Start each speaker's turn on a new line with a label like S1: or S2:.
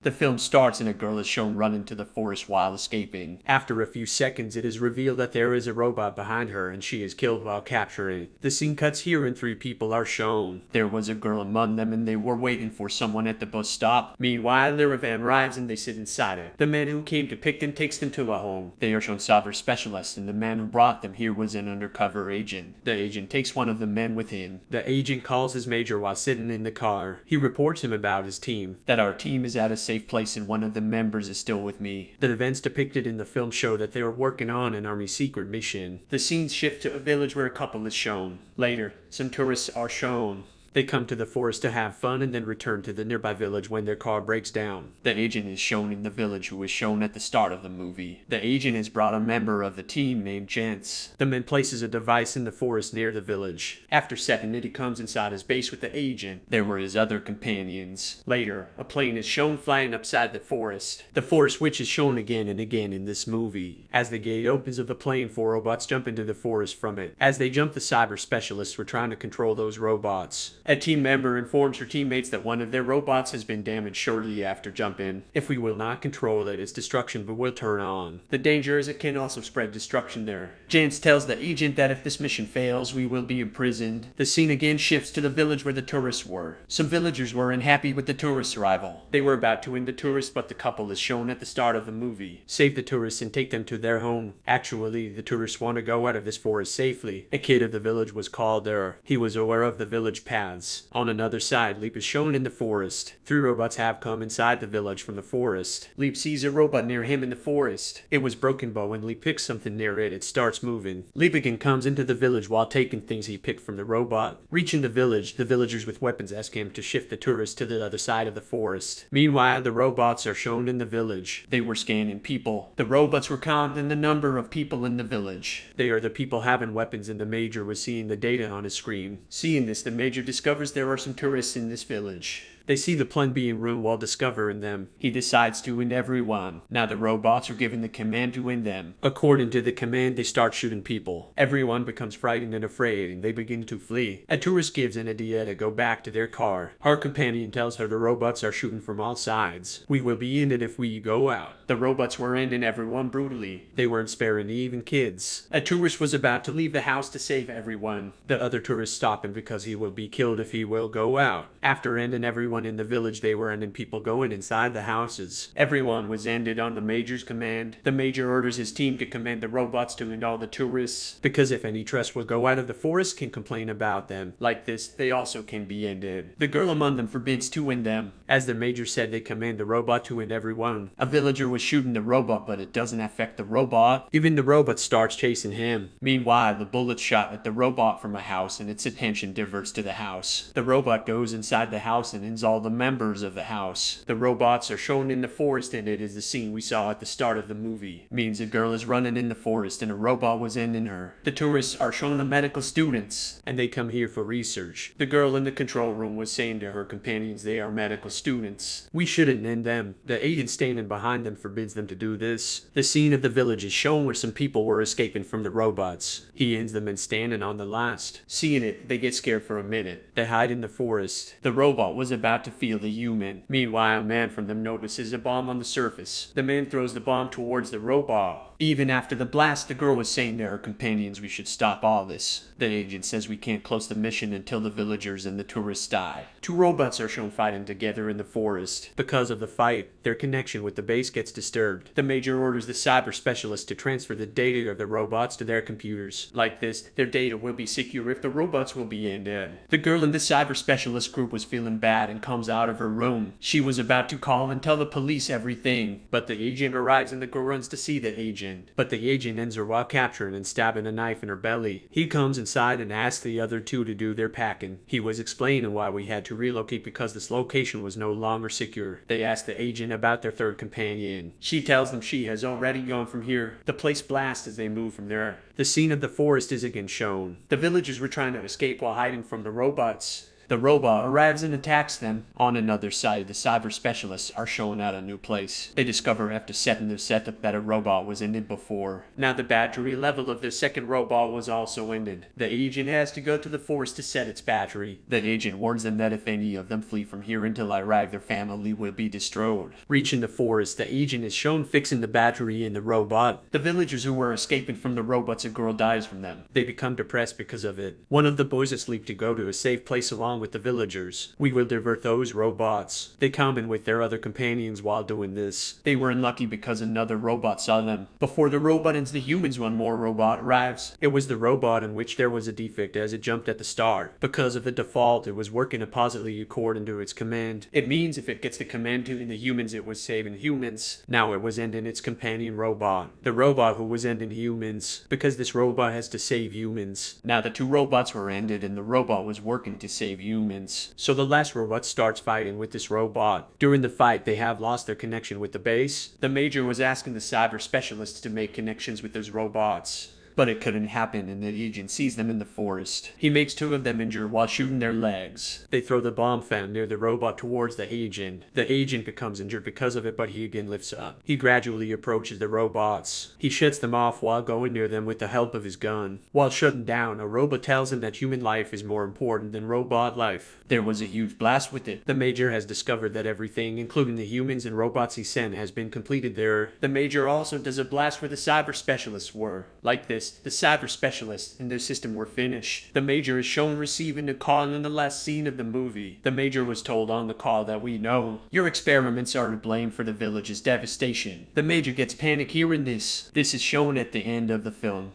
S1: The film starts and a girl is shown run into the forest while escaping. After a few seconds, it is revealed that there is a robot behind her and she is killed while capturing. The scene cuts here and 3 people are shown. There was a girl among them and they were waiting for someone at the bus stop. Meanwhile, their van arrives and they sit inside it. The man who came to pick them takes them to a home. They are shown cyber specialists and the man who brought them here was an undercover agent. The agent takes one of the men with him. The agent calls his major while sitting in the car. He reports him about his team, that our team is at a safe place and one of the members is still with me. The events depicted in the film show that they are working on an army secret mission. The scenes shift to a village where a couple is shown. Later, some tourists are shown. They come to the forest to have fun and then return to the nearby village when their car breaks down. The agent is shown in the village who was shown at the start of the movie. The agent has brought a member of the team named Jens. The man places a device in the forest near the village. After setting it, he comes inside his base with the agent. There were his other companions. Later, a plane is shown flying upside the forest. The forest witch is shown again and again in this movie. As the gate opens of the plane, 4 robots jump into the forest from it. As they jump, the cyber specialists were trying to control those robots. A team member informs her teammates that one of their robots has been damaged shortly after jumping. If we will not control it, its destruction will turn on. The danger is it can also spread destruction there. Jens tells the agent that if this mission fails, we will be imprisoned. The scene again shifts to the village where the tourists were. Some villagers were unhappy with the tourists' arrival. They were about to end the tourists, but the couple is shown at the start of the movie. Save the tourists and take them to their home. Actually, the tourists want to go out of this forest safely. A kid of the village was called there. He was aware of the village paths. On another side, Leap is shown in the forest. 3 robots have come inside the village from the forest. Leap sees a robot near him in the forest. It was broken, but when Leap picks something near it, it starts moving. Leap again comes into the village while taking things he picked from the robot. Reaching the village, the villagers with weapons ask him to shift the tourists to the other side of the forest. Meanwhile, the robots are shown in the village. They were scanning people. The robots were counting the number of people in the village. They are the people having weapons and the major was seeing the data on his screen. Seeing this, the major discovers there are some tourists in this village. They see the plane being ruined while discovering them. He decides to end everyone. Now the robots are given the command to end them. According to the command, they start shooting people. Everyone becomes frightened and afraid, and they begin to flee. A tourist gives an idea to go back to their car. Her companion tells her the robots are shooting from all sides. We will be ended if we go out. The robots were ending everyone brutally. They weren't sparing even kids. A tourist was about to leave the house to save everyone. The other tourists stop him because he will be killed if he will go out. After ending everyone in the village, they were ending people going inside the houses. Everyone was ended on the major's command. The major orders his team to command the robots to end all the tourists, because if any trust will go out of the forest can complain about them. Like this, they also can be ended. The girl among them forbids to end them. As the major said, they command the robot to end everyone. A villager was shooting the robot, but it doesn't affect the robot. Even the robot starts chasing him. Meanwhile, the bullet shot at the robot from a house and its attention diverts to the house. The robot goes inside the house and ends all the members of the house. The robots are shown in the forest and it is the scene we saw at the start of the movie. Means a girl is running in the forest and a robot was ending her. The tourists are shown the medical students and they come here for research. The girl in the control room was saying to her companions they are medical students. We shouldn't end them. The agent standing behind them forbids them to do this. The scene of the village is shown where some people were escaping from the robots. He ends them and standing on the last. Seeing it, they get scared for a minute. They hide in the forest. The robot was about to feel the human. Meanwhile, a man from them notices a bomb on the surface. The man throws the bomb towards the robot. Even after the blast, the girl was saying to her companions we should stop all this. The agent says we can't close the mission until the villagers and the tourists die. 2 robots are shown fighting together in the forest. Because of the fight, their connection with the base gets disturbed. The major orders the cyber specialist to transfer the data of the robots to their computers. Like this, their data will be secure if the robots will be ended. The girl in the cyber specialist group was feeling bad and comes out of her room. She was about to call and tell the police everything, but the agent arrives and the girl runs to see the agent. But the agent ends her while capturing and stabbing a knife in her belly. He comes inside and asks the other 2 to do their packing. He was explaining why we had to relocate because this location was no longer secure. They ask the agent about their 3rd companion. She tells them she has already gone from here. The place blasts as they move from there. The scene of the forest is again shown. The villagers were trying to escape while hiding from the robots. The robot arrives and attacks them. On another side, the cyber specialists are shown at a new place. They discover after setting their setup that a robot was ended before. Now the battery level of their second robot was also ended. The agent has to go to the forest to set its battery. The agent warns them that if any of them flee from here until I arrive, their family will be destroyed. Reaching the forest, the agent is shown fixing the battery in the robot. The villagers who were escaping from the robots, a girl dies from them. They become depressed because of it. One of the boys asleep to go to a safe place along with the villagers. We will divert those robots. They come in with their other companions while doing this. They were unlucky because another robot saw them. Before the robot ends the humans, one more robot arrives. It was the robot in which there was a defect as it jumped at the start. Because of the default, it was working oppositely according to its command. It means if it gets the command to end the humans, it was saving humans. Now it was ending its companion robot. The robot who was ending humans. Because this robot has to save humans. Now the two robots were ended and the robot was working to save humans. So the last robot starts fighting with this robot. During the fight, they have lost their connection with the base. The Major was asking the cyber specialists to make connections with those robots. But it couldn't happen and the agent sees them in the forest. He makes two of them injured while shooting their legs. They throw the bomb found near the robot towards the agent. The agent becomes injured because of it, but he again lifts up. He gradually approaches the robots. He shuts them off while going near them with the help of his gun. While shutting down, a robot tells him that human life is more important than robot life. There was a huge blast with it. The Major has discovered that everything, including the humans and robots he sent, has been completed there. The Major also does a blast where the cyber specialists were. Like this, the cyber specialists and their system were finished. The Major is shown receiving a call in the last scene of the movie. The Major was told on the call that we know your experiments are to blame for the village's devastation. The Major gets panic hearing this. This is shown at the end of the film.